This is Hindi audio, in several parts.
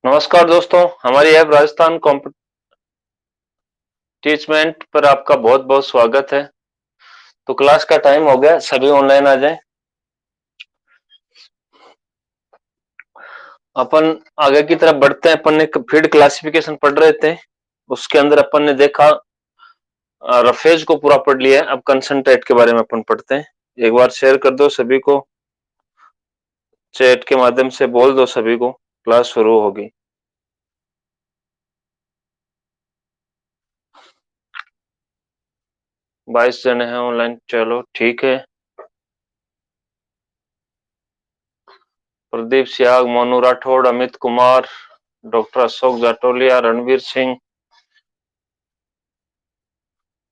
नमस्कार दोस्तों, हमारी ऐप राजस्थान टीचमेंट पर आपका बहुत बहुत स्वागत है। तो क्लास का टाइम हो गया, सभी ऑनलाइन आ जाएं। अपन आगे की तरफ बढ़ते हैं। अपन ने फीड क्लासिफिकेशन पढ़ रहे थे, उसके अंदर अपन ने देखा रफेज को पूरा पढ़ लिया है। अब कंसंट्रेट के बारे में अपन पढ़ते हैं। एक बार शेयर कर दो सभी को, चैट के माध्यम से बोल दो सभी को, क्लास शुरू होगी। 22 जने हैं ऑनलाइन, चलो ठीक है। प्रदीप सियाग, मोनू राठौड़, अमित कुमार, डॉक्टर अशोक जाटोलिया, रणवीर सिंह,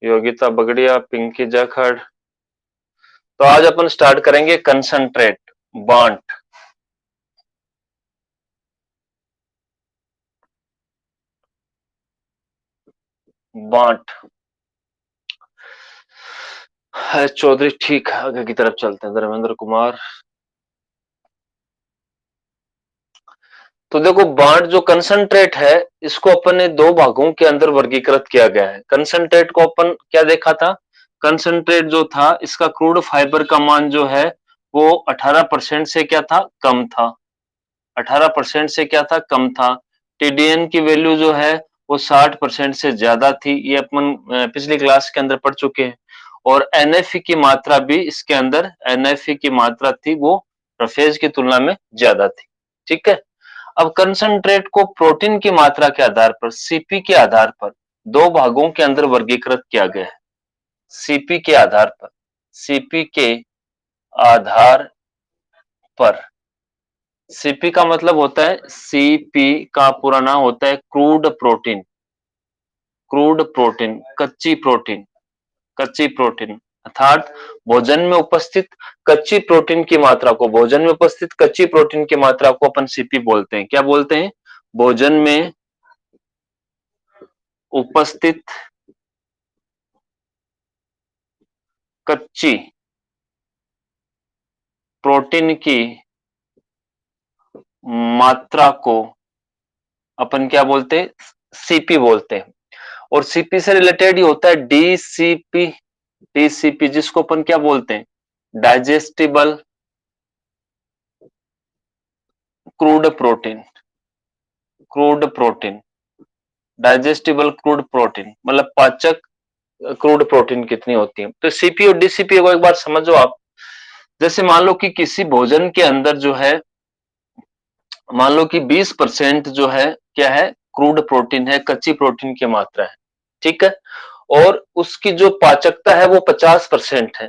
योगिता बगड़िया, पिंकी जाखड़। तो आज अपन स्टार्ट करेंगे कंसंट्रेट, बांट। बांट है चौधरी, ठीक है। आगे की तरफ चलते हैं। धर्मेंद्र कुमार। तो देखो, बांट जो कंसंट्रेट है, इसको अपन ने दो भागों के अंदर वर्गीकृत किया गया है। कंसंट्रेट को अपन क्या देखा था? कंसंट्रेट जो था, इसका क्रूड फाइबर का मान जो है वो 18% से क्या था, कम था। 18% से क्या था, कम था। टीडीएन की वैल्यू जो है वो 60% से ज्यादा थी। ये अपन पिछली क्लास के अंदर पढ़ चुके हैं। और एनएफई की मात्रा भी इसके अंदर, एनएफई की मात्रा थी वो रफेज की तुलना में ज्यादा थी। ठीक है। अब कंसंट्रेट को प्रोटीन की मात्रा के आधार पर, सीपी के आधार पर दो भागों के अंदर वर्गीकृत किया गया है। सीपी के आधार पर, सीपी के आधार पर। सीपी का मतलब होता है, सीपी का पूरा नाम होता है क्रूड प्रोटीन। क्रूड प्रोटीन, कच्ची प्रोटीन, कच्ची प्रोटीन। अर्थात भोजन में उपस्थित कच्ची प्रोटीन की मात्रा को, भोजन में उपस्थित कच्ची प्रोटीन की मात्रा को अपन सीपी बोलते हैं। क्या बोलते हैं? भोजन में उपस्थित कच्ची प्रोटीन की मात्रा को अपन क्या बोलते हैं? सीपी बोलते हैं। और सीपी से रिलेटेड ही होता है डीसीपी। डीसीपी जिसको अपन क्या बोलते हैं? Digestible crude protein. Crude protein, digestible crude protein मतलब पाचक क्रूड प्रोटीन कितनी होती है। तो सीपी और डीसीपी को एक बार समझो आप। जैसे मान लो कि किसी भोजन के अंदर जो है, मान लो कि 20% जो है क्या है, क्रूड प्रोटीन है, कच्ची प्रोटीन की मात्रा है। ठीक है। और उसकी जो पाचकता है वो 50% है।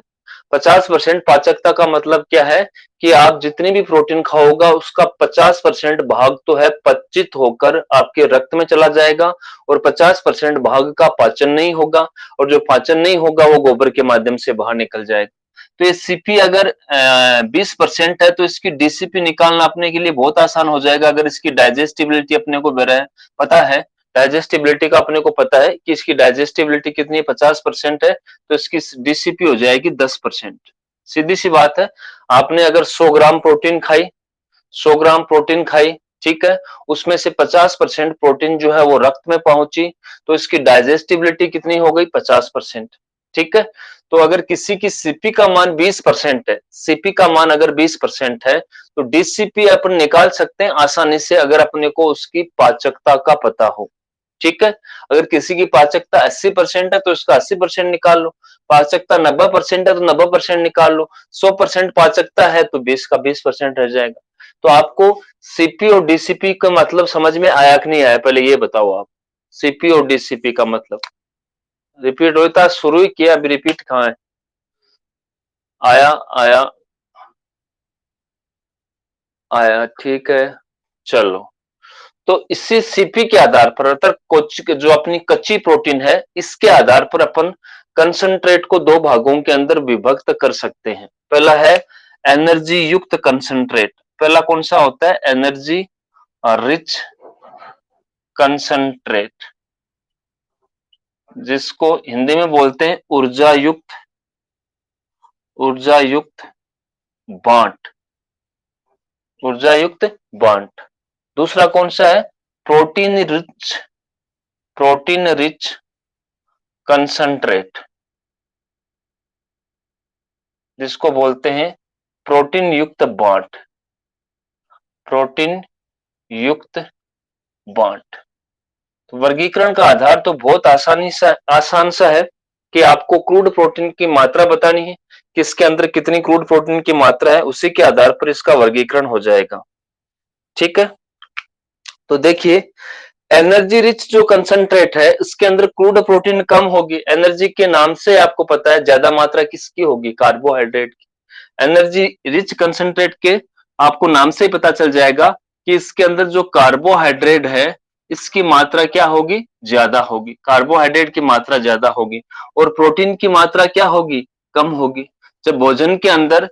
50% पाचकता का मतलब क्या है कि आप जितनी भी प्रोटीन खाओगा उसका 50% भाग तो है पचित होकर आपके रक्त में चला जाएगा, और 50% भाग का पाचन नहीं होगा, और जो पाचन नहीं होगा वो गोबर के माध्यम से बाहर निकल जाएगा। तो ये सीपी अगर 20% है तो इसकी डीसीपी निकालना अपने के लिए बहुत आसान हो जाएगा। अगर इसकी डाइजेस्टिबिलिटी अपने को पता है, डाइजेस्टिबिलिटी का अपने को पता है कि इसकी डाइजेस्टिबिलिटी कितनी है, 50% है, तो इसकी डीसीपी हो जाएगी 10%। सीधी सी बात है। आपने अगर 100 ग्राम प्रोटीन खाई, 100 ग्राम प्रोटीन खाई, ठीक है, उसमें से 50% प्रोटीन जो है वो रक्त में पहुंची, तो इसकी डाइजेस्टिबिलिटी कितनी हो गई? 50%। ठीक है। तो अगर किसी की सीपी का मान 20% है, सीपी का मान अगर 20% है, तो डीसीपी अपन निकाल सकते हैं आसानी से, अगर अपने को उसकी पाचकता का पता हो। ठीक है। अगर किसी की पाचकता 80% है तो इसका 80% निकाल लो। पाचकता 90% है तो 90% निकाल लो। 100% पाचकता है तो 20 का 20% रह जाएगा। तो आपको सीपी और डीसीपी का मतलब समझ में आया कि नहीं आया, पहले ये बताओ आप। सीपी और डीसीपी का मतलब रिपीट होता, शुरू ही किया, अभी रिपीट कहाँ है? आया आया आया, ठीक है। चलो, तो इसी सीपी के आधार पर, अर्थात जो अपनी कच्ची प्रोटीन है, इसके आधार पर अपन कंसंट्रेट को दो भागों के अंदर विभक्त कर सकते हैं। पहला है एनर्जी युक्त कंसंट्रेट। पहला कौन सा होता है? एनर्जी रिच कंसंट्रेट, जिसको हिंदी में बोलते हैं ऊर्जा युक्त बांट। ऊर्जा युक्त बांट। दूसरा कौन सा है? प्रोटीन रिच कंसंट्रेट, जिसको बोलते हैं प्रोटीन युक्त बॉन्ड, प्रोटीन युक्त बॉन्ड। तो वर्गीकरण का आधार तो बहुत आसान सा है कि आपको क्रूड प्रोटीन की मात्रा बतानी है, किसके अंदर कितनी क्रूड प्रोटीन की मात्रा है, उसी के आधार पर इसका वर्गीकरण हो जाएगा। ठीक है, तो देखिए एनर्जी रिच जो कंसंट्रेट है इसके अंदर क्रूड प्रोटीन कम होगी। एनर्जी के नाम से आपको पता है ज्यादा मात्रा किसकी होगी, कार्बोहाइड्रेट की। एनर्जी रिच कंसंट्रेट के आपको नाम से ही पता चल जाएगा कि इसके अंदर जो कार्बोहाइड्रेट है इसकी मात्रा क्या होगी, ज्यादा होगी। कार्बोहाइड्रेट की मात्रा ज्यादा होगी और प्रोटीन की मात्रा क्या होगी, कम होगी। जब भोजन के अंदर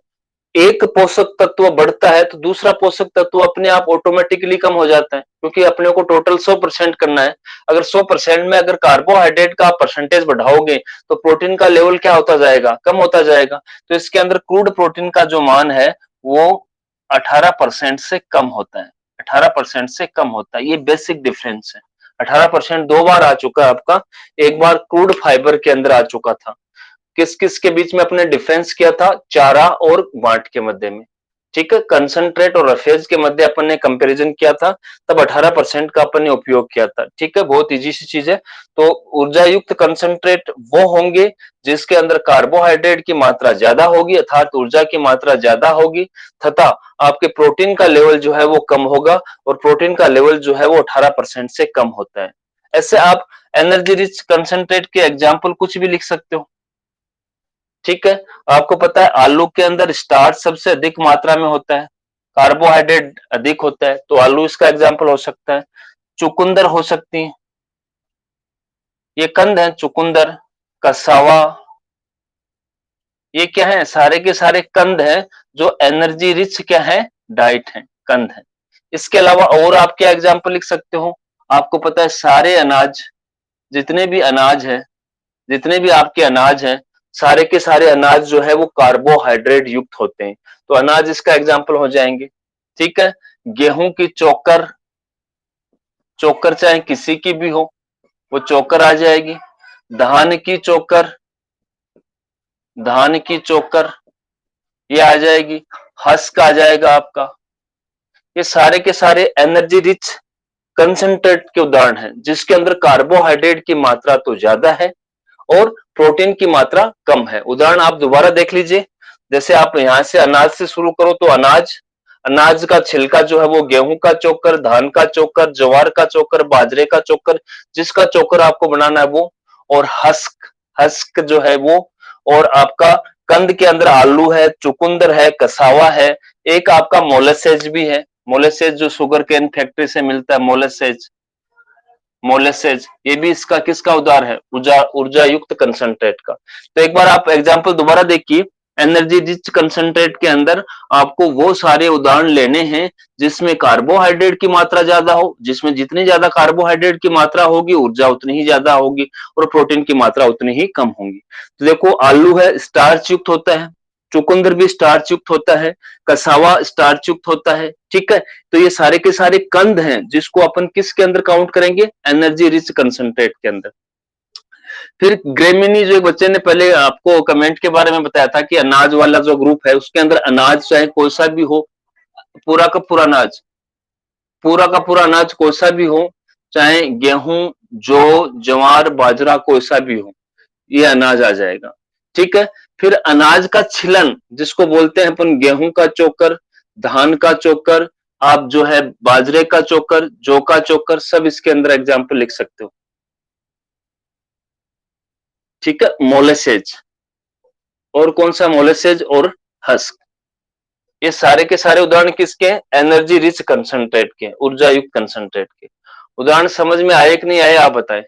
एक पोषक तत्व बढ़ता है तो दूसरा पोषक तत्व अपने आप ऑटोमेटिकली कम हो जाता है, क्योंकि अपने को टोटल 100% करना है। अगर 100% में अगर कार्बोहाइड्रेट का आप परसेंटेज बढ़ाओगे तो प्रोटीन का लेवल क्या होता जाएगा, कम होता जाएगा। तो इसके अंदर क्रूड प्रोटीन का जो मान है वो 18% से कम होता है, 18% से कम होता है। ये बेसिक डिफरेंस है। 18% दो बार आ चुका है आपका, एक बार क्रूड फाइबर के अंदर आ चुका था। किस किस के बीच में अपने डिफरेंस किया था, चारा और वाट के मध्य में। ठीक है, कंसंट्रेट और रफेज के मध्य अपन ने कंपैरिजन किया था, तब 18% का अपन ने उपयोग किया था। ठीक है, बहुत इजी सी चीज है। तो ऊर्जा युक्त कंसंट्रेट वो होंगे जिसके अंदर कार्बोहाइड्रेट की मात्रा ज्यादा होगी, अर्थात ऊर्जा की मात्रा ज्यादा होगी, तथा आपके प्रोटीन का लेवल जो है वो कम होगा, और प्रोटीन का लेवल जो है वो 18% से कम होता है। ऐसे आप एनर्जी रिच कंसंट्रेट के एग्जाम्पल कुछ भी लिख सकते हो। ठीक है, आपको पता है आलू के अंदर स्टार्च सबसे अधिक मात्रा में होता है, कार्बोहाइड्रेट अधिक होता है, तो आलू इसका एग्जाम्पल हो सकता है। चुकंदर हो सकती है, ये कंद है चुकंदर, कसावा, ये क्या है, सारे के सारे कंद हैं जो एनर्जी रिच क्या है, डाइट है, कंद है। इसके अलावा और आप क्या एग्जाम्पल लिख सकते हो, आपको पता है सारे अनाज, जितने भी अनाज है, जितने भी आपके अनाज हैं, सारे के सारे अनाज जो है वो कार्बोहाइड्रेट युक्त होते हैं, तो अनाज इसका एग्जाम्पल हो जाएंगे। ठीक है, गेहूं की चोकर, चोकर चाहे किसी की भी हो वो चोकर आ जाएगी। धान की चोकर, धान की चोकर ये आ जाएगी। हस्क आ जाएगा आपका। ये सारे के सारे एनर्जी रिच कंसंट्रेट के उदाहरण हैं, जिसके अंदर कार्बोहाइड्रेट की मात्रा तो ज्यादा है और प्रोटीन की मात्रा कम है। उदाहरण आप दोबारा देख लीजिए, जैसे आप यहां से अनाज से शुरू करो तो अनाज, अनाज का छिलका जो है वो गेहूं का चोकर, धान का चोकर, ज्वार का चोकर, बाजरे का चोकर, जिसका चोकर आपको बनाना है वो, और हस्क, हस्क जो है वो, और आपका कंद के अंदर आलू है, चुकंदर है, कसावा है, एक आपका मोलेसेज भी है। मोलेसेज जो शुगर केन फैक्ट्री से मिलता है, मोलेसेज, मोलेसेज ये भी इसका किसका उदाहरण है, ऊर्जा ऊर्जा युक्त कंसंट्रेट का। तो एक बार आप एग्जांपल दोबारा देखिए, एनर्जी रिच कंसंट्रेट के अंदर आपको वो सारे उदाहरण लेने हैं जिसमें कार्बोहाइड्रेट की मात्रा ज्यादा हो, जिसमें जितनी ज्यादा कार्बोहाइड्रेट की मात्रा होगी ऊर्जा उतनी ही ज्यादा होगी और प्रोटीन की मात्रा उतनी ही कम होगी। तो देखो आलू है स्टार्च युक्त होता है, चुकंदर भी स्टार्च युक्त होता है, कसावा स्टार्च युक्त होता है। ठीक है, तो ये सारे के सारे कंद हैं जिसको अपन किसके अंदर काउंट करेंगे, एनर्जी रिच कंसंट्रेट के अंदर। फिर ग्रेमिनी, जो एक बच्चे ने पहले आपको कमेंट के बारे में बताया था कि अनाज वाला जो ग्रुप है उसके अंदर अनाज चाहे कोई सा भी हो, पूरा का पूरा अनाज, पूरा का पूरा अनाज कोई सा भी हो, चाहे गेहूं, जौ, ज्वार, बाजरा कोई सा भी हो, ये अनाज आ जाएगा। ठीक है, फिर अनाज का छिलन जिसको बोलते हैं अपन गेहूं का चोकर, धान का चोकर, आप जो है बाजरे का चोकर, जौ का चोकर, सब इसके अंदर एग्जाम्पल लिख सकते हो। ठीक है, मोलेसेज, और कौन सा, मोलेसेज और हस्क, ये सारे के सारे उदाहरण किसके हैं, एनर्जी रिच कंसंट्रेट के, ऊर्जा युक्त कंसंट्रेट के। उदाहरण समझ में आए कि नहीं आए, आप बताएं।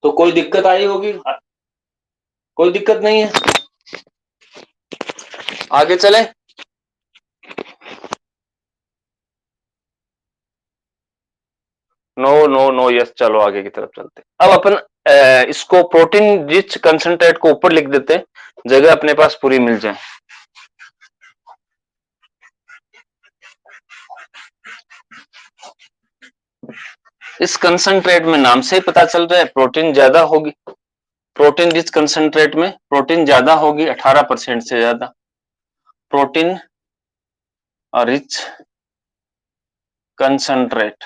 तो कोई दिक्कत आई होगी? कोई दिक्कत नहीं है, आगे चले। नो नो नो, यस, चलो आगे की तरफ चलते हैं। अब अपन इसको प्रोटीन रिच कंसंट्रेट को ऊपर लिख देते हैं, जगह अपने पास पूरी मिल जाए। इस कंसंट्रेट में नाम से ही पता चल रहा है प्रोटीन ज्यादा होगी। प्रोटीन रिच कंसंट्रेट में प्रोटीन ज्यादा होगी, 18% से ज्यादा। प्रोटीन रिच कंसंट्रेट,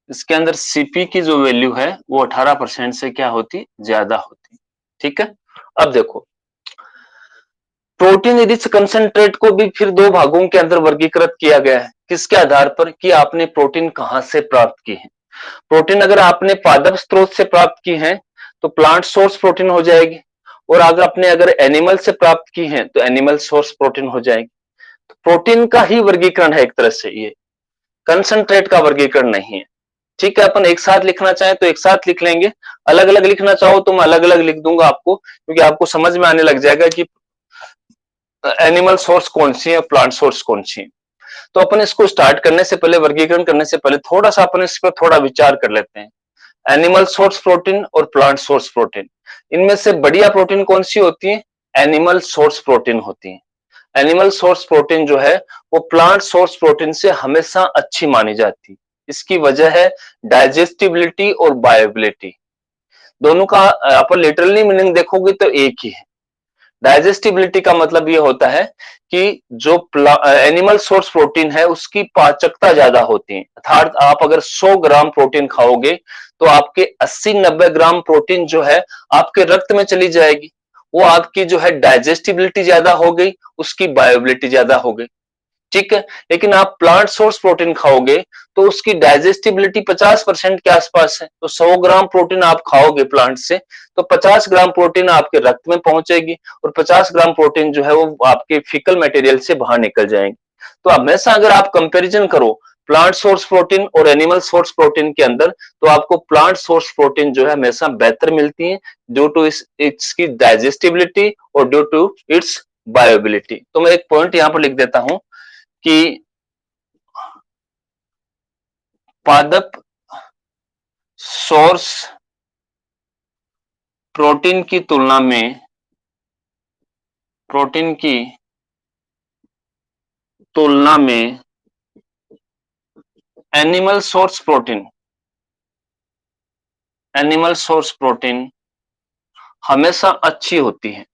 इसके अंदर सीपी की जो वैल्यू है वो 18% से क्या होती, ज्यादा होती। ठीक है। अब देखो, प्रोटीन रिच कंसंट्रेट को भी फिर दो भागों के अंदर वर्गीकृत किया गया है। किसके आधार पर? कि आपने प्रोटीन कहां से प्राप्त की है। प्रोटीन अगर आपने पादप स्रोत से प्राप्त की है तो प्लांट सोर्स प्रोटीन हो जाएगी, और अगर एनिमल से प्राप्त की है तो एनिमल सोर्स प्रोटीन हो जाएगी। तो प्रोटीन का ही वर्गीकरण है एक तरह से, ये कंसंट्रेट का वर्गीकरण नहीं है। ठीक है, अपन एक साथ लिखना चाहें तो एक साथ लिख लेंगे, अलग अलग लिखना चाहो तो मैं अलग अलग लिख दूंगा आपको, क्योंकि आपको समझ में आने लग जाएगा कि एनिमल सोर्स कौन सी है, प्लांट सोर्स कौन सी है। तो अपन इसको स्टार्ट करने से पहले, वर्गीकरण करने से पहले थोड़ा सा अपन इस पर थोड़ा विचार कर लेते हैं। एनिमल सोर्स प्रोटीन और प्लांट सोर्स प्रोटीन, इनमें से बढ़िया प्रोटीन कौन सी होती है? एनिमल सोर्स प्रोटीन होती है। एनिमल सोर्स प्रोटीन जो है वो प्लांट सोर्स प्रोटीन से हमेशा अच्छी मानी जाती है। इसकी वजह है डाइजेस्टिबिलिटी और बायोबिलिटी। दोनों का अपन लिटरली मीनिंग देखोगे तो एक ही है। डाइजेस्टिबिलिटी का मतलब ये होता है कि जो एनिमल सोर्स प्रोटीन है उसकी पाचकता ज्यादा होती है, अर्थात आप अगर 100 ग्राम प्रोटीन खाओगे तो आपके 80-90 ग्राम प्रोटीन जो है आपके रक्त में चली जाएगी। वो आपकी जो है डाइजेस्टिबिलिटी ज्यादा हो गई, उसकी बायोबिलिटी ज्यादा हो गई। ठीक है। लेकिन आप प्लांट सोर्स प्रोटीन खाओगे तो उसकी डाइजेस्टिबिलिटी 50% के आसपास है। तो 100 ग्राम प्रोटीन आप खाओगे प्लांट से तो 50 ग्राम प्रोटीन आपके रक्त में पहुंचेगी, और 50 ग्राम प्रोटीन जो है वो आपके फीकल मटेरियल से बाहर निकल जाएंगे। तो हमेशा अगर आप कंपैरिजन करो प्लांट सोर्स प्रोटीन और एनिमल सोर्स प्रोटीन के अंदर, तो आपको प्लांट सोर्स प्रोटीन जो है हमेशा बेहतर मिलती है, ड्यू टू इसकी डाइजेस्टिबिलिटी और ड्यू टू इट्स बायोबिलिटी। तो मैं एक पॉइंट यहां पर लिख देता हूं कि पादप सोर्स प्रोटीन की तुलना में प्रोटीन की तुलना में animal source protein animal source protein हमेशा अच्छी होती है,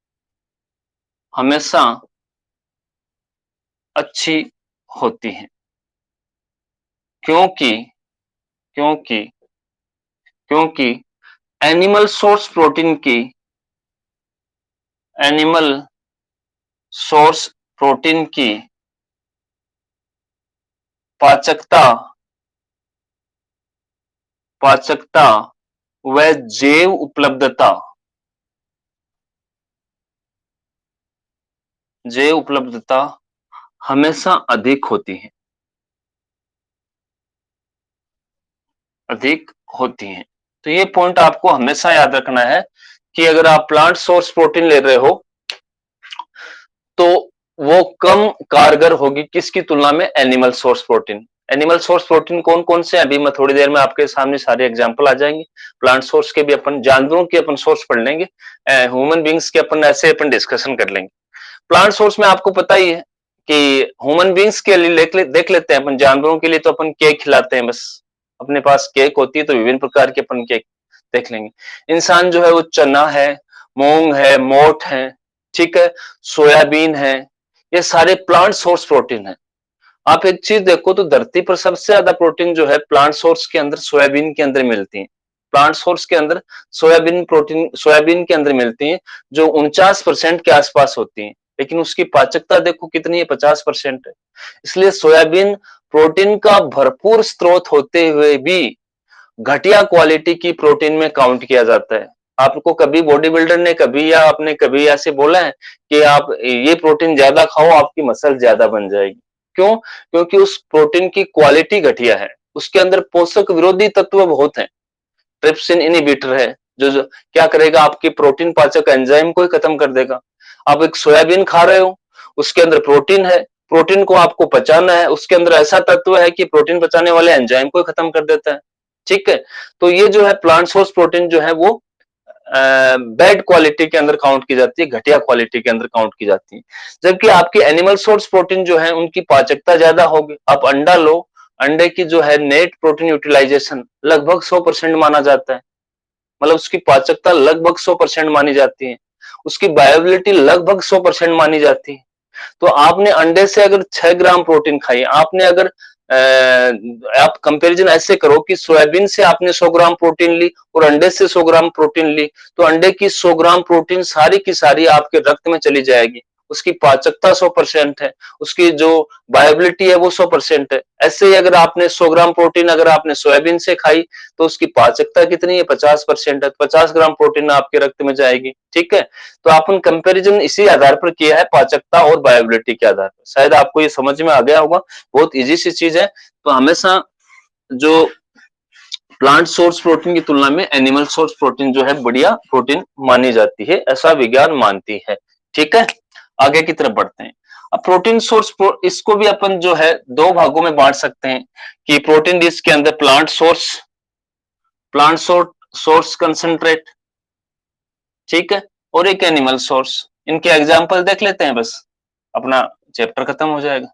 हमेशा अच्छी होती है। क्योंकि क्योंकि क्योंकि एनिमल सोर्स प्रोटीन की एनिमल सोर्स प्रोटीन की पाचकता पाचकता व जैव उपलब्धता हमेशा अधिक होती है, अधिक होती है। तो ये पॉइंट आपको हमेशा याद रखना है कि अगर आप प्लांट सोर्स प्रोटीन ले रहे हो तो वो कम कारगर होगी किसकी तुलना में? Animal source protein. Animal source protein कौन कौन से? अभी मैं थोड़ी देर में आपके सामने सारे एग्जांपल आ जाएंगे। प्लांट सोर्स के भी अपन, जानवरों के अपन सोर्स पढ़ लेंगे, ह्यूमन बींग्स के अपन ऐसे अपन डिस्कशन कर लेंगे। प्लांट सोर्स में आपको पता ही है कि ह्यूमन बींग्स के लिए देख लेते हैं अपन, जानवरों के लिए तो अपन केक खिलाते हैं बस, अपने पास केक होती है तो विभिन्न प्रकार के अपन केक देख लेंगे। इंसान जो है वो चना है, मूंग है, मोठ है, ठीक है, सोयाबीन है, ये सारे प्लांट सोर्स प्रोटीन है। आप एक चीज देखो तो धरती पर सबसे ज्यादा प्रोटीन जो है प्लांट सोर्स के अंदर, सोयाबीन के अंदर मिलती है। प्लांट सोर्स के अंदर सोयाबीन के अंदर मिलती है, जो 49% के आसपास होती है। लेकिन उसकी पाचकता देखो कितनी है, 50% है। इसलिए सोयाबीन प्रोटीन का भरपूर स्रोत होते हुए भी घटिया क्वालिटी की प्रोटीन में काउंट किया जाता है। आपको कभी बॉडी बिल्डर ने कभी, या आपने कभी ऐसे बोला है कि आप ये प्रोटीन ज्यादा खाओ आपकी मसल ज्यादा बन जाएगी? क्यों? क्योंकि उस प्रोटीन की क्वालिटी घटिया है, उसके अंदर पोषक विरोधी तत्व बहुत हैं। ट्रिप्सिन इनहिबिटर है, जो क्या करेगा, आपकी प्रोटीन पाचक एंजाइम को ही खत्म कर देगा। आप एक सोयाबीन खा रहे हो, उसके अंदर प्रोटीन है, प्रोटीन को आपको पचाना है, उसके अंदर ऐसा तत्व है कि प्रोटीन पचाने वाले एंजाइम को ही खत्म कर देता है। ठीक है, तो ये जो है प्लांट सोर्स प्रोटीन जो है वो बैड क्वालिटी के अंदर काउंट की जाती है, घटिया क्वालिटी के अंदर काउंट की जाती है। जबकि आपकी एनिमल सोर्स प्रोटीन जो है उनकी पाचकता ज्यादा होगी। आप अंडा लो, अंडे की जो है नेट प्रोटीन यूटिलाइजेशन लगभग 100% माना जाता है, मतलब उसकी पाचकता लगभग 100% मानी जाती है, उसकी बायोबिलिटी लगभग 100% मानी जाती है। तो आपने अंडे से अगर 6 ग्राम प्रोटीन खाई, आपने अगर आप कंपैरिजन ऐसे करो कि सोयाबीन से आपने 100 ग्राम प्रोटीन ली और अंडे से 100 ग्राम प्रोटीन ली, तो अंडे की 100 ग्राम प्रोटीन सारी की सारी आपके रक्त में चली जाएगी, उसकी पाचकता 100% है, उसकी जो बायोबिलिटी है वो 100% है। ऐसे ही अगर आपने 100 ग्राम प्रोटीन अगर आपने सोयाबीन से खाई, तो उसकी पाचकता कितनी है, 50% है, 50 ग्राम प्रोटीन आपके रक्त में जाएगी। ठीक है, तो अपन कंपैरिजन इसी आधार पर किया है, पाचकता और बायोबिलिटी के आधार पर। शायद आपको ये समझ में आ गया होगा, बहुत इजी सी चीज है। तो हमेशा जो प्लांट सोर्स प्रोटीन की तुलना में एनिमल सोर्स प्रोटीन जो है बढ़िया प्रोटीन मानी जाती है, ऐसा विज्ञान मानती है। ठीक है, आगे की तरफ बढ़ते हैं। अब प्रोटीन सोर्स इसको भी अपन जो है दो भागों में बांट सकते हैं कि प्रोटीन डिश के अंदर प्लांट सोर्स कंसंट्रेट, ठीक है, और एक एनिमल सोर्स। इनके एग्जाम्पल देख लेते हैं, बस अपना चैप्टर खत्म हो जाएगा।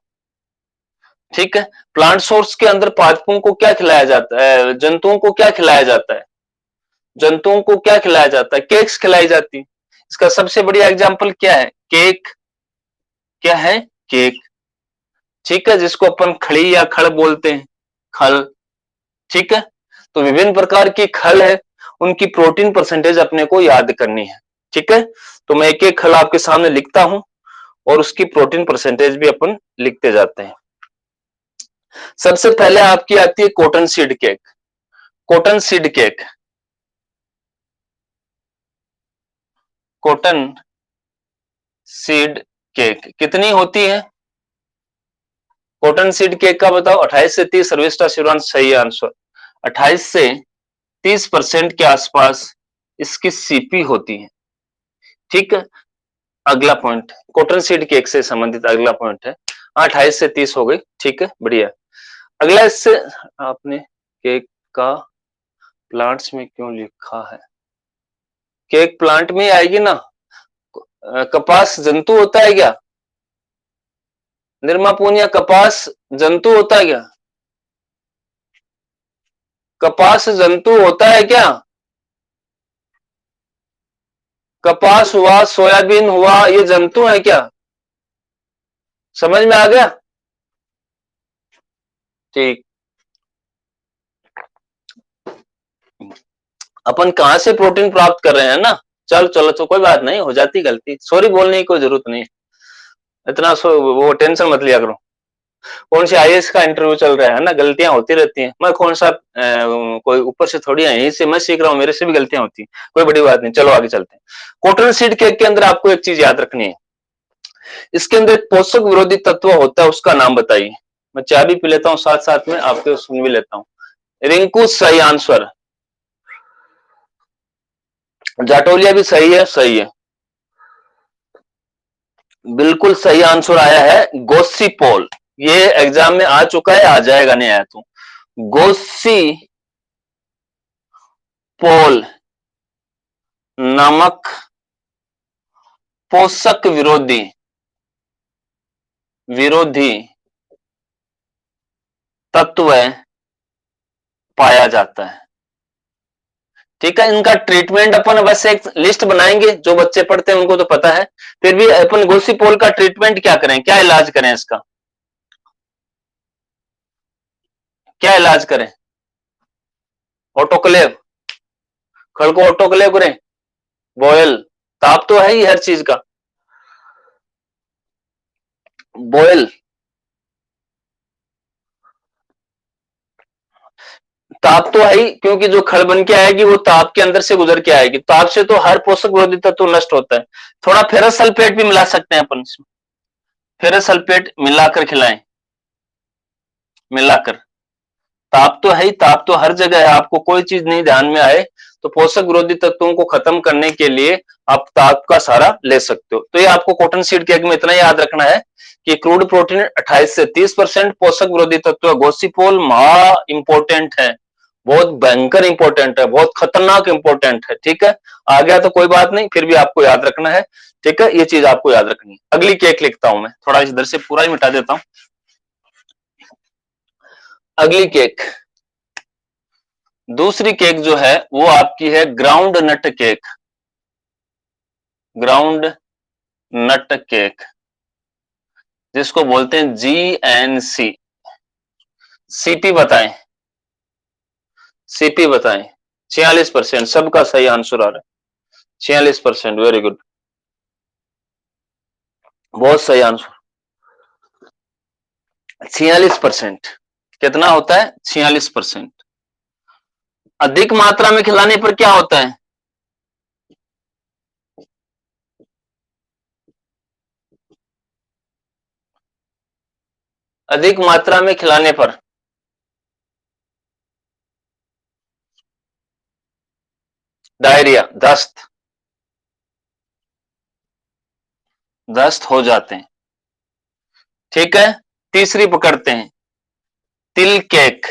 ठीक है, प्लांट सोर्स के अंदर पादपों को क्या खिलाया जाता है, जंतुओं को क्या खिलाया जाता है, जंतुओं को क्या खिलाया जाता है, केक्स खिलाई जाती है। इसका सबसे बढ़िया एग्जाम्पल क्या है, केक। क्या है, केक। ठीक है, जिसको अपन खड़ी या खड़ बोलते हैं, खल। ठीक है, तो विभिन्न प्रकार की खल है, उनकी प्रोटीन परसेंटेज अपने को याद करनी है। ठीक है, तो मैं एक एक खल आपके सामने लिखता हूं और उसकी प्रोटीन परसेंटेज भी अपन लिखते जाते हैं। सबसे पहले आपकी आती है cotton seed cake. Cotton seed cake, cotton seed cake कितनी होती है, कॉटन सीड केक का बताओ, 28 से 30। सर्विस्टा शिवरान सही आंसर। 28 से 30% के आसपास इसकी सीपी होती है। ठीक है, अगला पॉइंट कॉटन सीड केक से संबंधित अगला पॉइंट है। 28 से 30 हो गई, ठीक है, बढ़िया। अगला इससे आपने केक का प्लांट्स में क्यों लिखा है, केक प्लांट में आएगी ना। कपास जंतु होता है क्या, निर्मा पूनिया, कपास जंतु होता है क्या, कपास जंतु होता है क्या, कपास हुआ, सोयाबीन हुआ, ये जंतु है क्या, समझ में आ गया। ठीक, अपन कहां से प्रोटीन प्राप्त कर रहे हैं ना। चल चलो, तो कोई बात नहीं, हो जाती गलती, सॉरी बोलने की कोई जरूरत नहीं, इतना वो टेंशन मत लिया करो। कौन सी आईएएस का इंटरव्यू चल रहा है ना, गलतियां होती रहती हैं। मैं कौन सा कोई ऊपर से थोड़ी है, यहीं से मैं सीख रहा हूँ, मेरे से भी गलतियां होती हैं, कोई बड़ी बात नहीं। चलो आगे चलते हैं। कॉटन सीड केक के अंदर आपको एक चीज याद रखनी है, इसके अंदर एक पोषक विरोधी तत्व होता है, उसका नाम बताइए। मैं चाय भी पी लेता हूँ साथ साथ में, आपके सुन भी लेता हूँ। रिंकू सही आंसर, जाटोलिया भी सही है, सही है, बिल्कुल सही आंसर आया है गोसिपोल। ये एग्जाम में आ चुका है, आ जाएगा, नहीं आया तो। गोसी पोल नामक पोषक विरोधी विरोधी तत्व पाया जाता है। ठीक है, इनका ट्रीटमेंट अपन बस एक लिस्ट बनाएंगे, जो बच्चे पढ़ते हैं उनको तो पता है, फिर भी अपन गोसीपोल का ट्रीटमेंट क्या करें, क्या इलाज करें इसका, क्या इलाज करें, ऑटोक्लेव, खड़ को ऑटोक्लेव करें, बॉयल, ताप तो है ही हर चीज का, बॉयल, ताप तो है ही, क्योंकि जो खड़ बन के आएगी वो ताप के अंदर से गुजर के आएगी, ताप से तो हर पोषक विरोधी तत्व नष्ट होता है। थोड़ा फेरस सल्फेट भी मिला सकते हैं अपन इसमें, फेरस सल्फेट मिलाकर खिलाएं, मिलाकर, ताप तो है ही, ताप तो हर जगह है, आपको कोई चीज नहीं ध्यान में आए तो पोषक विरोधी तत्वों को खत्म करने के लिए आप ताप का सहारा ले सकते हो। तो ये आपको कॉटन सीड केक में इतना याद रखना है कि क्रूड प्रोटीन 28 से 30%, पोषक विरोधी तत्व गोसिपोल महा इंपोर्टेंट है, बहुत भयंकर इंपोर्टेंट है, बहुत खतरनाक इंपोर्टेंट है। ठीक है, आ गया तो कोई बात नहीं, फिर भी आपको याद रखना है। ठीक है, ये चीज आपको याद रखनी है। अगली केक लिखता हूं मैं, थोड़ा इधर से पूरा ही मिटा देता हूं। अगली केक, दूसरी केक जो है वो आपकी है ground nut cake. Ground nut cake जिसको बोलते हैं GNC। सीपी बताएं, सीपी बताएं। 46%, सबका सही आंसर आ रहा है 46%। वेरी गुड, बहुत सही आंसर। 46%, कितना होता है? 46%। अधिक मात्रा में खिलाने पर क्या होता है? अधिक मात्रा में खिलाने पर डायरिया, दस्त, दस्त हो जाते हैं। ठीक है, तीसरी पकड़ते हैं, तिल केक।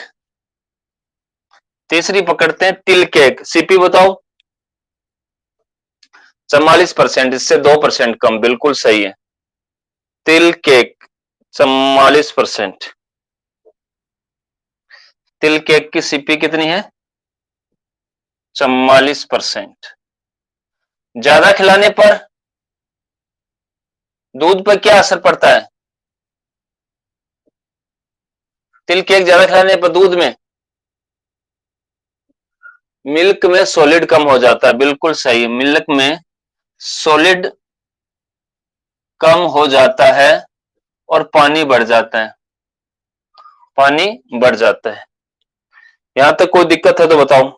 तीसरी पकड़ते हैं तिल केक, सीपी बताओ। 44%, इससे 2% कम, बिल्कुल सही है। तिल केक 44%। तिल केक की सीपी कितनी है? 44%। ज्यादा खिलाने पर दूध पर क्या असर पड़ता है? तिल केक ज्यादा खिलाने पर दूध में, मिल्क में सॉलिड कम हो जाता है, बिल्कुल सही। मिल्क में सॉलिड कम हो जाता है और पानी बढ़ जाता है, पानी बढ़ जाता है। यहां तक कोई दिक्कत है तो बताओ,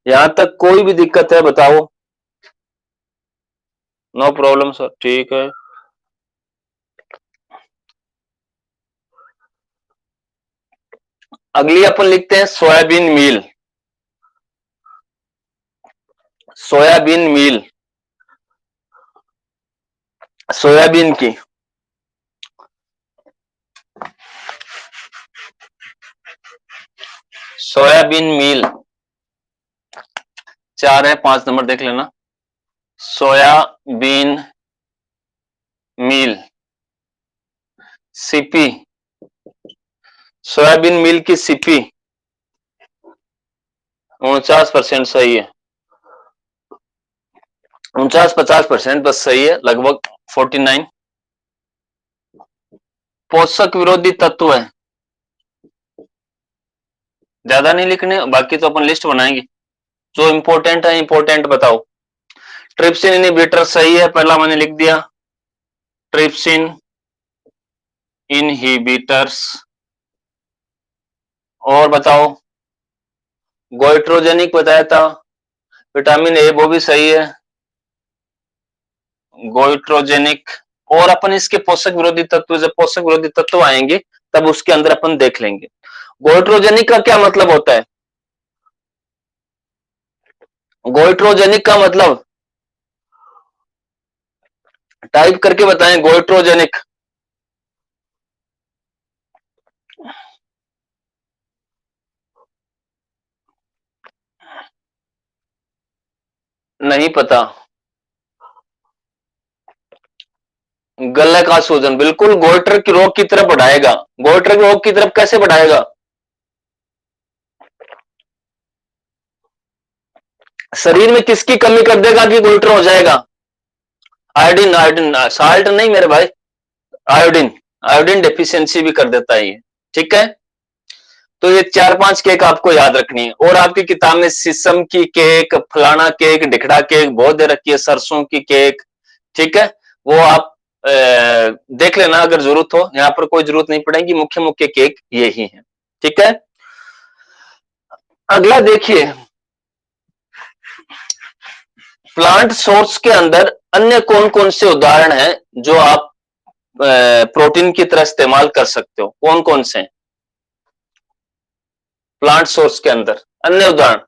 यहां तक कोई भी दिक्कत है बताओ। नो प्रॉब्लम सर, ठीक है। अगली अपन लिखते हैं soybean meal. Soybean meal, soybean की सोयाबीन मील 4 है, 5 नंबर देख लेना। Soybean meal CP, soybean meal की सीपी 49% सही है। 49-50% बस सही है, लगभग 49। पोषक विरोधी तत्व है, ज्यादा नहीं लिखने, बाकी तो अपन लिस्ट बनाएंगे। जो इंपॉर्टेंट है इंपॉर्टेंट बताओ। ट्रिप्सिन इनहिबिटर सही है, पहला मैंने लिख दिया। Trypsin inhibitors. और बताओ, गोइट्रोजेनिक बताया था, विटामिन ए वो भी सही है, गोइट्रोजेनिक। और अपन इसके पोषक विरोधी तत्व, जब पोषक विरोधी तत्व आएंगे तब उसके अंदर अपन देख लेंगे। गोइट्रोजेनिक का क्या मतलब होता है? गोइट्रोजेनिक का मतलब टाइप करके बताएं, गोइट्रोजेनिक। नहीं पता? गले का सूजन, बिल्कुल गोइटर की रोग की तरफ बढ़ाएगा। गोइटर की रोग की तरफ कैसे बढ़ाएगा? शरीर में किसकी कमी कर देगा कि गोइटर हो जाएगा? आयोडीन, आयोडीन, साल्ट नहीं मेरे भाई, आयोडीन। आयोडीन डेफिशिएंसी भी कर देता है ये। ठीक है, तो ये 4-5 केक आपको याद रखनी है। और आपकी किताब में शीशम की केक, फलाना केक, ढिकड़ा केक बहुत दे रखी है, सरसों की केक। ठीक है, वो आप देख लेना अगर जरूरत हो, यहाँ पर कोई जरूरत नहीं पड़ेगी, मुख्य मुख्य केक यही है। ठीक है, अगला देखिए, प्लांट सोर्स के अंदर अन्य कौन कौन से उदाहरण हैं जो आप अ, प्रोटीन की तरह इस्तेमाल कर सकते हो, कौन कौन से? प्लांट सोर्स के अंदर। अन्य उदाहरण,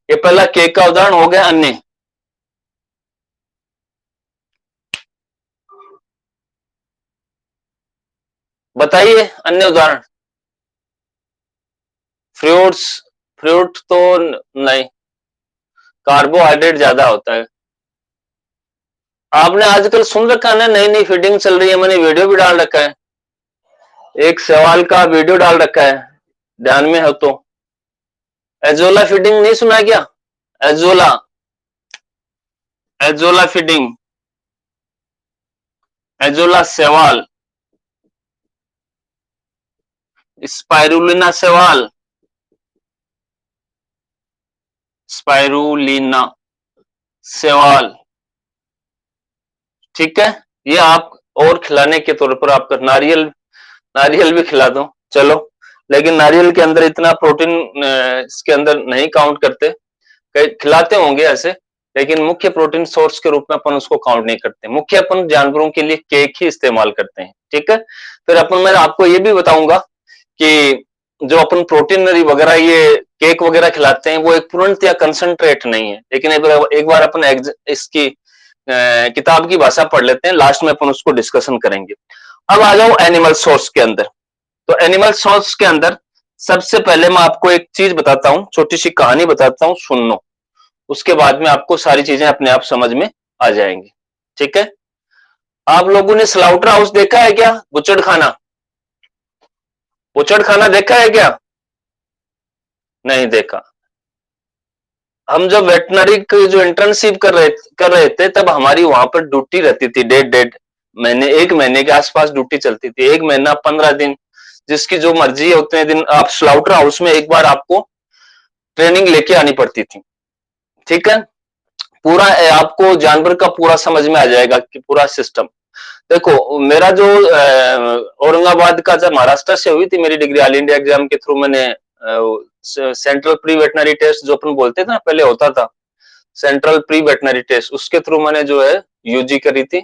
ये पहला केक का उदाहरण हो गया। अन्य, बताइए अन्य उदाहरण। फ्रूट्स, फ्रूट तो नहीं, कार्बोहाइड्रेट ज्यादा होता है। आपने आजकल सुन रखा है ना, नई नई फीडिंग चल रही है, मैंने वीडियो भी डाल रखा है, एक सवाल का वीडियो डाल रखा है, ध्यान में हो तो। एजोला फीडिंग नहीं सुना क्या? एजोला, एजोला फीडिंग, एजोला सेवाल, स्पाइरुलिना सेवाल, स्पाइरुलिना सेवाल, ठीक है। ये आप और खिलाने के तौर पर आपका नारियल, नारियल भी खिला दो चलो, लेकिन नारियल के अंदर इतना प्रोटीन इसके अंदर नहीं काउंट करते, खिलाते होंगे ऐसे, लेकिन मुख्य प्रोटीन सोर्स के रूप में अपन उसको काउंट नहीं करते। मुख्य अपन जानवरों के लिए केक ही इस्तेमाल करते हैं, ठीक है। फिर अपन, मैं आपको ये भी बताऊंगा कि जो अपन प्रोटीनरी वगैरह ये केक वगैरह खिलाते हैं वो एक पूर्णतः या कंसंट्रेट नहीं है, लेकिन एक बार अपन इसकी किताब की भाषा पढ़ लेते हैं, लास्ट में अपन उसको डिस्कशन करेंगे। अब आ जाओ एनिमल सोर्स के अंदर। तो एनिमल सोर्स के अंदर सबसे पहले मैं आपको एक चीज बताता हूं, छोटी सी कहानी बताता हूं, सुन लो, उसके बाद में आपको सारी चीजें अपने आप समझ में आ जाएंगी, ठीक है। आप लोगों ने स्लाउटर हाउस देखा है क्या? बुचड़ खाना, बुचड़ खाना देखा है क्या? नहीं देखा। हम जब वेटनरी की जो इंटर्नशिप कर रहे थे तब हमारी वहां पर ड्यूटी रहती थी, डेढ़ डेढ़ महीने, एक महीने के आसपास ड्यूटी चलती थी, एक महीना 15 दिन, जिसकी जो मर्जी है उतने दिन आप स्लाउटर हाउस में एक बार आपको ट्रेनिंग लेके आनी पड़ती थी, ठीक है। पूरा आपको जानवर का पूरा समझ में आ जाएगा कि पूरा सिस्टम। देखो मेरा जो औरंगाबाद का, जब महाराष्ट्र से हुई थी मेरी डिग्री, ऑल इंडिया एग्जाम के थ्रू मैंने सेंट्रल प्री वेटनरी टेस्ट जो अपन बोलते थे ना पहले होता था, सेंट्रल प्री वेटनरी टेस्ट, उसके थ्रू मैंने जो है यूजी करी थी,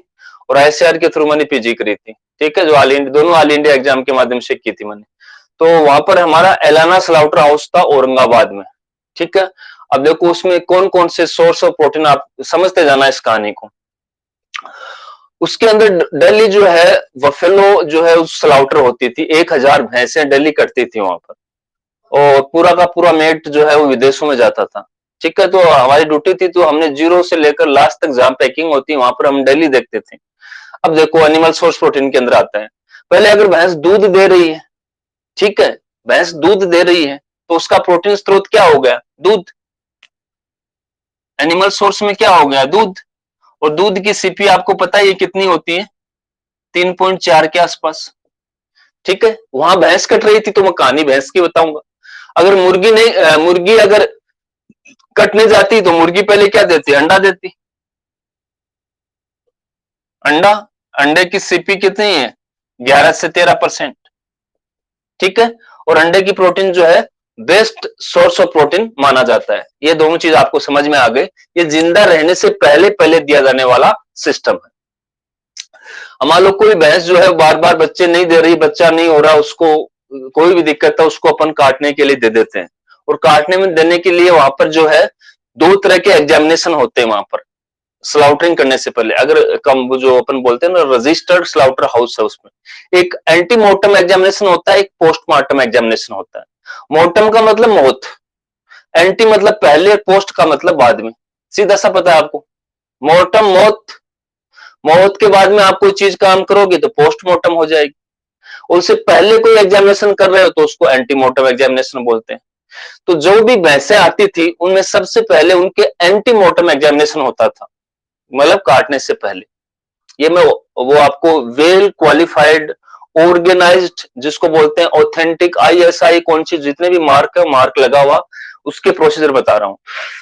और आईसीआर के थ्रू मैंने पीजी करी थी, ठीक है, जो दोनों ऑल इंडिया एग्जाम के माध्यम से की थी मैंने। तो वहां पर हमारा एलाना स्लाउटर हाउस था औरंगाबाद में, ठीक है। अब देखो उसमें कौन कौन से सोर्स ऑफ प्रोटीन, आप समझते जाना इस कहानी को। उसके अंदर डेली जो है बफेलो जो है उस स्लाउटर होती थी, 1000 भैंसें डेली कटती थी वहां पर, और पूरा का पूरा मेट जो है वो विदेशों में जाता था, ठीक है। तो हमारी ड्यूटी थी, तो हमने जीरो से लेकर लास्ट तक जहां पैकिंग होती है वहां पर हम डेली देखते थे। अब देखो एनिमल सोर्स प्रोटीन के अंदर आता है, पहले अगर भैंस दूध दे रही है, ठीक है, भैंस दूध दे रही है तो उसका प्रोटीन स्रोत क्या हो गया? दूध। एनिमल सोर्स में क्या हो गया? दूध। और दूध की सीपी आपको पता है ये कितनी होती है? 3.4 के आसपास, ठीक है। वहां भैंस कट रही थी तो मैं कहानी भैंस की बताऊंगा। अगर मुर्गी नहीं, मुर्गी अगर कटने जाती तो मुर्गी पहले क्या देती? अंडा देती। अंडा, अंडे की सीपी कितनी है? 11 से 13%, ठीक है। और अंडे की प्रोटीन जो है बेस्ट सोर्स ऑफ प्रोटीन माना जाता है। ये दोनों चीज आपको समझ में आ गई, ये जिंदा रहने से पहले पहले दिया जाने वाला सिस्टम है। हमारे लोग कोई भैंस जो है बार बार बच्चे नहीं दे रही, बच्चा नहीं हो रहा, उसको कोई भी दिक्कत है, उसको अपन काटने के लिए दे देते हैं। और काटने में देने के लिए वहां पर जो है 2 तरह के एग्जामिनेशन होते हैं वहां पर स्लाउटरिंग करने से पहले। अगर कम जो अपन बोलते हैं ना रजिस्टर्ड स्लाउटर हाउस है, उसमें एक एंटीमोर्टम एग्जामिनेशन होता है, एक पोस्टमार्टम एग्जामिनेशन होता है। मोर्टम का मतलब मौत, एंटी मतलब पहले, पोस्ट का मतलब बाद में, सीधा सा पता है आपको। मोर्टम मौत, मौत के बाद में आप कोई चीज काम करोगे तो पोस्टमार्टम हो जाएगी। उससे पहले कोई एग्जामिनेशन कर रहे हो तो उसको एंटीमोर्टम एग्जामिनेशन बोलते हैं। तो जो भी भैंसें आती थी उनमें सबसे पहले उनके एंटीमोर्टम एग्जामिनेशन होता था, मतलब काटने से पहले। ये मैं वो आपको वेल क्वालिफाइड, ऑर्गेनाइज्ड, जिसको बोलते हैं ऑथेंटिक, आईएसआई कौन सी जितने भी मार्क है, मार्क लगा हुआ, उसके प्रोसीजर बता रहा हूं।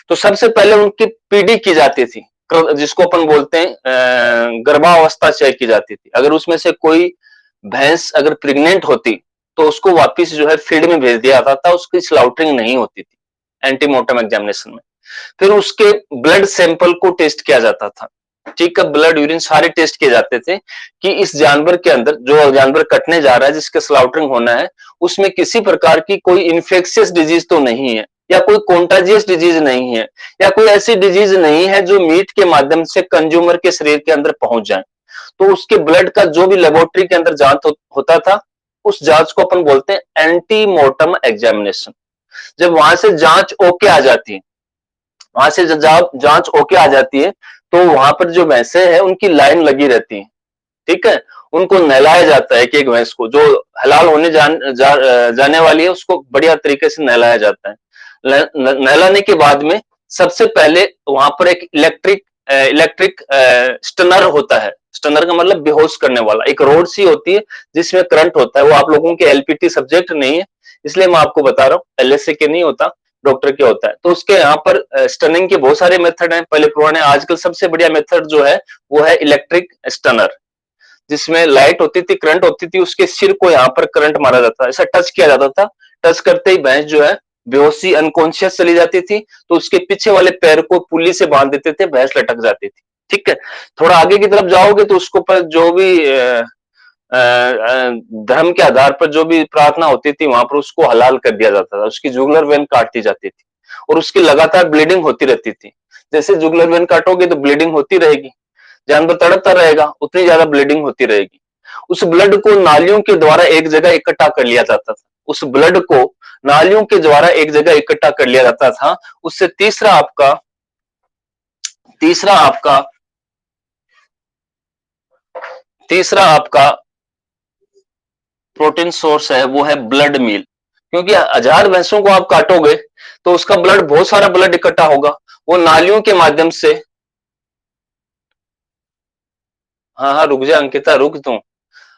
तो सबसे पहले उनकी पीडी की जाती थी, जिसको अपन बोलते हैं गर्भावस्था चेक की जाती थी। अगर उसमें से कोई भैंस अगर प्रेग्नेंट होती तो उसको वापिस जो है फील्ड में भेज दिया जाता था, उसकी स्लाउटरिंग नहीं होती थी एंटीमोर्टम एग्जामिनेशन में। फिर उसके ब्लड सैंपल को टेस्ट किया जाता था, ठीक है, ब्लड यूरिन सारे टेस्ट किए जाते थे कि इस जानवर के अंदर, जो जानवर कटने जा रहा है, जिसका स्लाउटरिंग होना है, उसमें किसी प्रकार की कोई इन्फेक्शियस डिजीज तो नहीं है, या कोई कॉन्टाजियस डिजीज नहीं है, या कोई ऐसी डिजीज नहीं है जो मीट के माध्यम से कंज्यूमर के शरीर के अंदर पहुंच जाए। तो उसके ब्लड का जो भी लेबोरेटरी के अंदर जांच होता था, उस जांच को अपन बोलते हैं एंटीमोर्टम एग्जामिनेशन। जब वहां से जांच ओके आ जाती है, वहां से जांच ओके आ जाती है, तो वहां पर जो भैंसे हैं उनकी लाइन लगी रहती है, ठीक है। उनको नहलाया जाता है, एक भैंस को जो हलाल होने जाने वाली है उसको बढ़िया तरीके से नहलाया जाता है। नहलाने के बाद में सबसे पहले वहां पर एक इलेक्ट्रिक स्टनर होता है। स्टनर का मतलब बेहोश करने वाला, एक रोड सी होती है जिसमें करंट होता है। वो आप लोगों के एलपीटी सब्जेक्ट नहीं है, इसलिए मैं आपको बता रहा हूँ, एलएसए के नहीं होता, डॉक्टर के होता है। तो उसके यहाँ पर स्टनिंग के बहुत सारे मेथड हैं, पहले पुराने। आजकल सबसे बढ़िया मेथड जो है वो है इलेक्ट्रिक स्टनर, जिसमें लाइट होती थी, करंट होती थी, उसके सिर को यहाँ पर करंट मारा जाता था, ऐसा टच किया जाता था। टच करते ही भैंस जो है बेहोशी, अनकॉन्शियस चली जाती थी। तो उसके पीछे वाले पैर को पुल्ली से बांध देते थे, भैंस लटक जाती थी, ठीक है। थोड़ा आगे की तरफ जाओगे तो उसको पर जो भी धर्म के आधार पर जो भी प्रार्थना होती थी, वहां पर उसको हलाल कर दिया जाता था, उसकी जुगलर वेन काट दी जाती थी और उसकी लगातार ब्लीडिंग होती रहती थी। जैसे जुगलर वेन काटोगे तो ब्लीडिंग होती रहेगी, जानवर तड़पता रहेगा, उतनी ज्यादा ब्लीडिंग होती रहेगी। उस ब्लड को नालियों के द्वारा एक जगह इकट्ठा कर लिया जाता था, उस ब्लड को नालियों के द्वारा एक जगह इकट्ठा कर लिया जाता था। उससे तीसरा आपका तीसरा आपका प्रोटीन सोर्स है, वो है ब्लड मील। क्योंकि 1000 भैंसों को आप काटोगे तो उसका ब्लड, बहुत सारा ब्लड इकट्ठा होगा, वो नालियों के माध्यम से। हाँ हाँ, रुक जा अंकिता, रुक तू,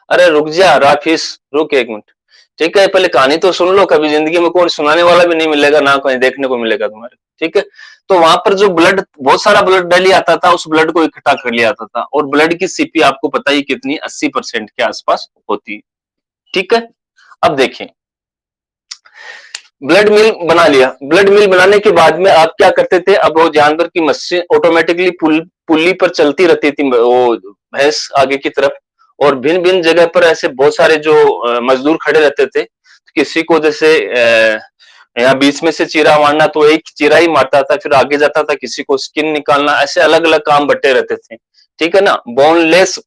अरे रुक जा राफिस, रुक 1 मिनट, ठीक है। पहले कहानी तो सुन लो, कभी जिंदगी में कोई सुनाने वाला भी नहीं मिलेगा, ना कहीं देखने को मिलेगा तुम्हारे, ठीक है। तो वहां पर जो ब्लड, बहुत सारा ब्लड डेली आता था, उस ब्लड को इकट्ठा कर लिया जाता था। और ब्लड की सीपी आपको पता ही कितनी, 80% के आसपास होती है, ठीक है। अब देखें, ब्लड मिल बना लिया। ब्लड मिल बनाने के बाद में आप क्या करते थे, अब वो जानवर की मशीन ऑटोमेटिकली पुल्ली पर चलती रहती थी, वो भैंस आगे की तरफ। और भिन्न भिन्न जगह पर ऐसे बहुत सारे जो मजदूर खड़े रहते थे। किसी को जैसे यहाँ बीच में से चीरा मारना, तो एक चीरा ही मारता था, फिर आगे जाता था, किसी को स्किन निकालना, ऐसे अलग अलग काम बटे रहते थे, ठीक है ना। बोनलेस,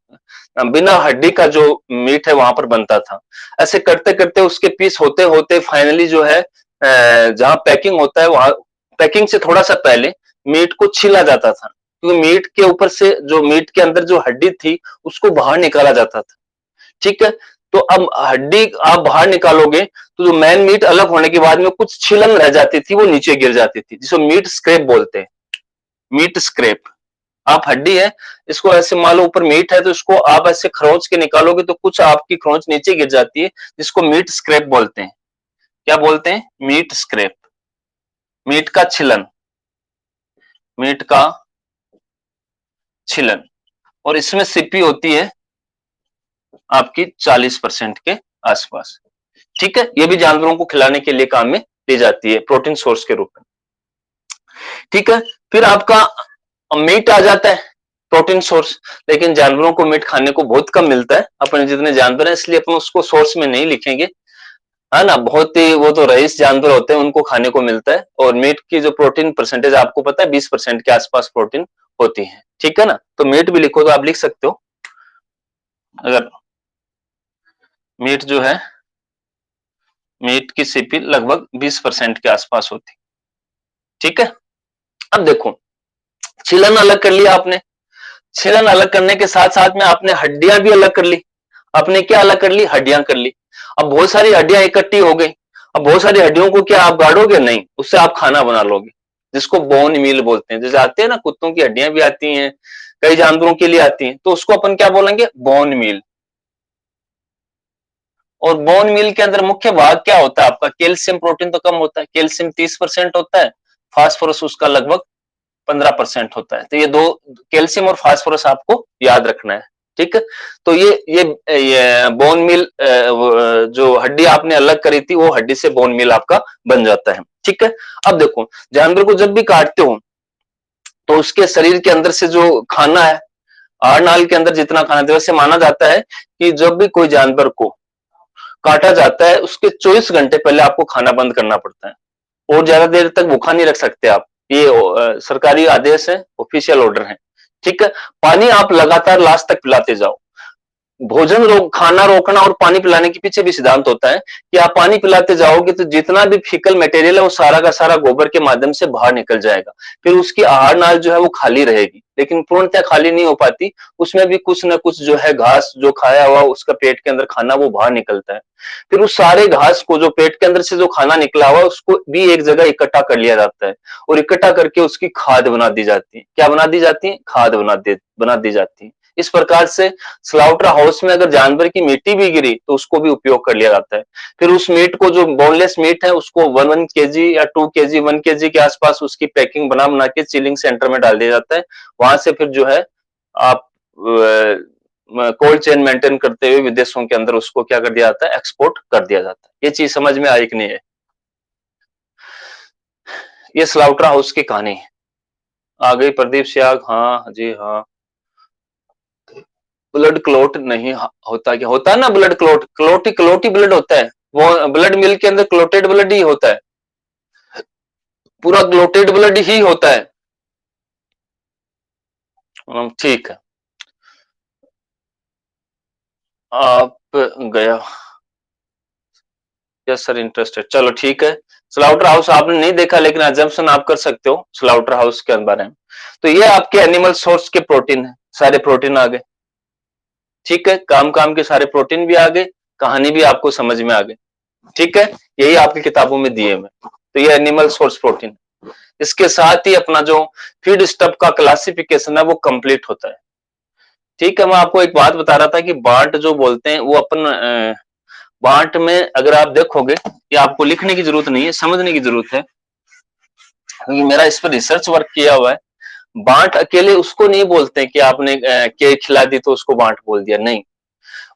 बिना हड्डी का जो मीट है वहां पर बनता था। ऐसे करते करते उसके पीस होते होते फाइनली जो है जहां पैकिंग होता है, वहां पैकिंग से थोड़ा सा पहले मीट को छीला जाता था, क्योंकि मीट के ऊपर से, जो मीट के अंदर जो हड्डी थी, उसको बाहर निकाला जाता था, ठीक है। तो अब हड्डी आप बाहर निकालोगे तो जो मैन मीट अलग होने के बाद में कुछ छिलन रह जाती थी, वो नीचे गिर जाती थी, जिसको मीट स्क्रैप बोलते हैं। मीट स्क्रैप, आप हड्डी है, इसको ऐसे मान लो ऊपर मीट है, तो इसको आप ऐसे खरोंच के निकालोगे तो कुछ आपकी खरोंच नीचे गिर जाती है, जिसको मीट स्क्रैप बोलते हैं। क्या बोलते हैं? मीट स्क्रैप, मीट का छिलन, मीट का छिलन। और इसमें सीपी होती है आपकी 40% के आसपास, ठीक है। ये भी जानवरों को खिलाने के लिए काम में ली जाती है, प्रोटीन सोर्स के रूप में, ठीक है। फिर आपका मीट आ जाता है, प्रोटीन सोर्स। लेकिन जानवरों को मीट खाने को बहुत कम मिलता है, अपने जितने जानवर हैं, इसलिए अपन उसको सोर्स में नहीं लिखेंगे, है ना। बहुत ही वो तो रईस जानवर होते हैं, उनको खाने को मिलता है। और मीट की जो प्रोटीन परसेंटेज आपको पता है, 20% के आसपास प्रोटीन होती है, ठीक है ना। तो मीट भी लिखो तो आप लिख सकते हो, अगर मीट जो है, मीट की सीपी लगभग 20% के आसपास होती, ठीक है। अब देखो, छिलन अलग कर लिया आपने, छिलन अलग करने के साथ साथ में आपने हड्डियां भी अलग कर ली। आपने क्या अलग कर ली? हड्डियां कर ली। अब बहुत सारी हड्डियां इकट्ठी हो गई, अब बहुत सारी हड्डियों को क्या आप गाड़ोगे? नहीं, उससे आप खाना बना लोगे, जिसको बोन मील बोलते हैं। जैसे आते हैं ना, कुत्तों की हड्डियां भी आती हैं, कई जानवरों के लिए आती हैं, तो उसको अपन क्या बोलेंगे? Bone meal. और बोन मील के अंदर मुख्य भाग क्या होता है आपका? कैल्शियम प्रोटीन तो कम होता है, कैल्शियम 30% होता है, फास्फोरस उसका लगभग 15% होता है। तो ये दो, कैल्शियम और फास्फोरस आपको याद रखना है, ठीक है। तो ये बोन मिल, जो हड्डी आपने अलग करी थी, वो हड्डी से बोन मिल आपका बन जाता है, ठीक है। अब देखो, जानवर को जब भी काटते हो तो उसके शरीर के अंदर से जो खाना है, आहार नाल के अंदर जितना खाना था, वैसे माना जाता है कि जब भी कोई जानवर को काटा जाता है उसके 24 घंटे पहले आपको खाना बंद करना पड़ता है और ज्यादा देर तक भूखा नहीं रख सकते आप। ये सरकारी आदेश है, ऑफिशियल ऑर्डर है। ठीक है। पानी आप लगातार लास्ट तक पिलाते जाओ। भोजन रोक, खाना रोकना और पानी पिलाने के पीछे भी सिद्धांत होता है कि आप पानी पिलाते जाओगे तो जितना भी फीकल मटेरियल है वो सारा का सारा गोबर के माध्यम से बाहर निकल जाएगा, फिर उसकी आहार नाल जो है वो खाली रहेगी, लेकिन पूर्णतः खाली नहीं हो पाती। उसमें भी कुछ ना कुछ जो है घास जो खाया हुआ उसका पेट के अंदर खाना वो बाहर निकलता है। फिर उस सारे घास को जो पेट के अंदर से जो खाना निकला हुआ उसको भी एक जगह इकट्ठा कर लिया जाता है और इकट्ठा करके उसकी खाद बना दी जाती है। क्या बना दी जाती है? खाद बना दी जाती है। इस प्रकार से स्लाउटर हाउस में अगर जानवर की मीटी भी गिरी तो उसको भी उपयोग कर लिया जाता है। फिर उस मीट को, जो बोनलेस मीट है, उसको 1 केजी या 2 केजी 1 केजी के आसपास उसकी पैकिंग बना के चिलिंग सेंटर में डाल दिया जाता है। वहां से फिर जो है आप कोल्ड चेन मेंटेन करते हुए विदेशों के अंदर उसको क्या कर दिया जाता है? एक्सपोर्ट कर दिया जाता है। ये चीज समझ में आई कि नहीं है? ये स्लाउटर हाउस की कहानी है। आ गई प्रदीप सियाग? हाँ जी हाँ। ब्लड क्लॉट नहीं होता? क्या होता है ना ब्लड क्लॉट, क्लॉट ही ब्लड होता है। वो ब्लड मिल्क के अंदर क्लोटेड ब्लड ही होता है, पूरा क्लोटेड ब्लड ही होता है। ठीक है। आप गया? Yes sir, interested. चलो ठीक है। स्लाउटर हाउस आपने नहीं देखा लेकिन अजम्पशन आप कर सकते हो स्लाउटर हाउस के बारे में। तो ये आपके एनिमल सोर्स के प्रोटीन है, सारे प्रोटीन आ गए। ठीक है, काम काम के सारे प्रोटीन भी आ गए, कहानी भी आपको समझ में आ गई। ठीक है, यही आपकी किताबों में दिए हुए। तो ये एनिमल सोर्स प्रोटीन। इसके साथ ही अपना जो फीड स्टफ का क्लासिफिकेशन है वो कंप्लीट होता है। ठीक है, मैं आपको एक बात बता रहा था कि बांट जो बोलते हैं वो अपन बांट में अगर आप देखोगे, ये आपको लिखने की जरूरत नहीं है, समझने की जरूरत है, क्योंकि मेरा इस पर रिसर्च वर्क किया हुआ है। बांट अकेले उसको नहीं बोलते कि आपने केक खिला दी तो उसको बांट बोल दिया, नहीं।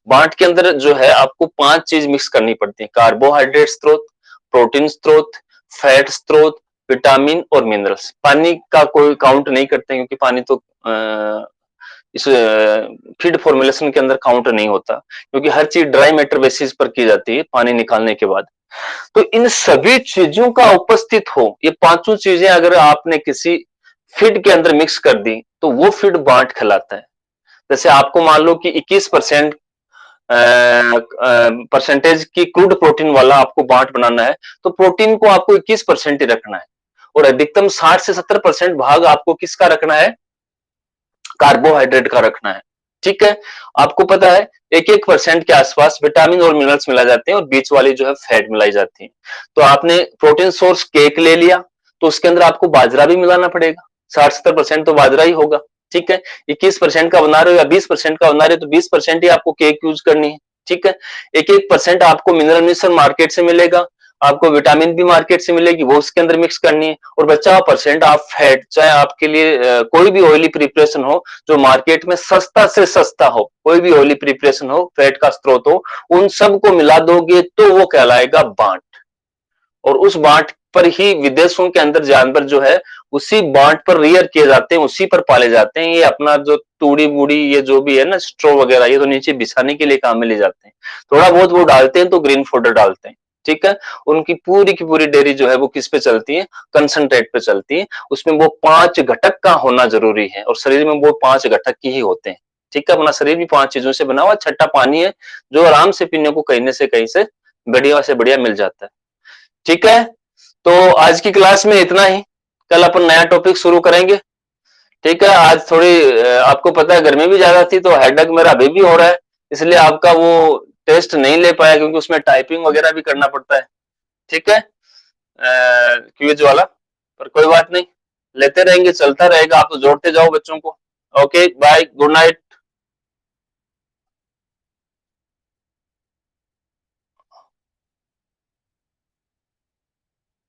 बांट के अंदर जो है आपको 5 चीज मिक्स करनी पड़ती है: कार्बोहाइड्रेट स्रोत, प्रोटीन स्रोत, फैट स्रोत, विटामिन और मिनरल्स। पानी का कोई काउंट नहीं करते क्योंकि पानी तो इस फीड फॉर्मुलेशन के अंदर काउंट नहीं होता, क्योंकि हर चीज ड्राई मैटर बेसिस पर की जाती है पानी निकालने के बाद। तो इन सभी चीजों का उपस्थित हो, ये पांचों चीजें अगर आपने किसी फीड के अंदर मिक्स कर दी तो वो फीड बांट कहलाता है। जैसे आपको मान लो कि 21% परसेंटेज की क्रूड प्रोटीन वाला आपको बांट बनाना है, तो प्रोटीन को आपको 21% ही रखना है और अधिकतम 60 से 70% भाग आपको किसका रखना है? कार्बोहाइड्रेट का रखना है। ठीक है, आपको पता है 1-1% के आसपास विटामिन और मिनरल्स मिलाए जाते हैं और बीच वाली जो है फैट मिलाई जाती है। तो आपने प्रोटीन सोर्स केक ले लिया तो उसके अंदर आपको बाजरा भी मिलाना पड़ेगा, 60-70% तो बाजरा ही होगा। ठीक है, 21% का बना रहे हो या 20% का बना रहे हो तो 20% ही आपको केक यूज करनी है। ठीक है, 1-1% आपको मिनरल मिश्रण मार्केट से मिलेगा, आपको विटामिन भी मार्केट से मिलेगी, वो उसके अंदर मिक्स करनी है, और बचा हुआ परसेंट आप फैट, चाहे आपके लिए कोई भी ऑयली प्रिपरेशन हो जो मार्केट में सस्ता से सस्ता हो, कोई भी ऑयली प्रिपरेशन हो, फैट का स्रोत हो, उन सबको मिला दोगे तो वो कहलाएगा बांट। और उस बांट पर ही विदेशों के अंदर जानवर जो है उसी बांट पर रियर किए जाते हैं, उसी पर पाले जाते हैं। ये अपना जो तूड़ी बूड़ी ये जो भी है ना, स्ट्रो वगैरह, ये तो नीचे बिछाने के लिए काम में ले जाते हैं, थोड़ा बहुत वो डालते हैं तो ग्रीन फोडर डालते हैं। ठीक है, उनकी पूरी की पूरी डेयरी जो है वो किस पे चलती है? कंसंट्रेट पे चलती है। उसमें वो 5 घटक का होना जरूरी है और शरीर में वो 5 घटक ही होते हैं। ठीक है, अपना शरीर भी 5 चीजों से बना हुआ, छठा पानी है जो आराम से पीने को कहीं से बढ़िया से बढ़िया मिल जाता है। ठीक है, तो आज की क्लास में इतना ही, कल अपन नया टॉपिक शुरू करेंगे। ठीक है, आज थोड़ी आपको पता है गर्मी भी ज्यादा थी तो हेडेक मेरा अभी भी हो रहा है, इसलिए आपका वो टेस्ट नहीं ले पाया क्योंकि उसमें टाइपिंग वगैरह भी करना पड़ता है। ठीक है, क्विज वाला, पर कोई बात नहीं, लेते रहेंगे, चलता रहेगा, आप तो जोड़ते जाओ बच्चों को। Okay bye, good night.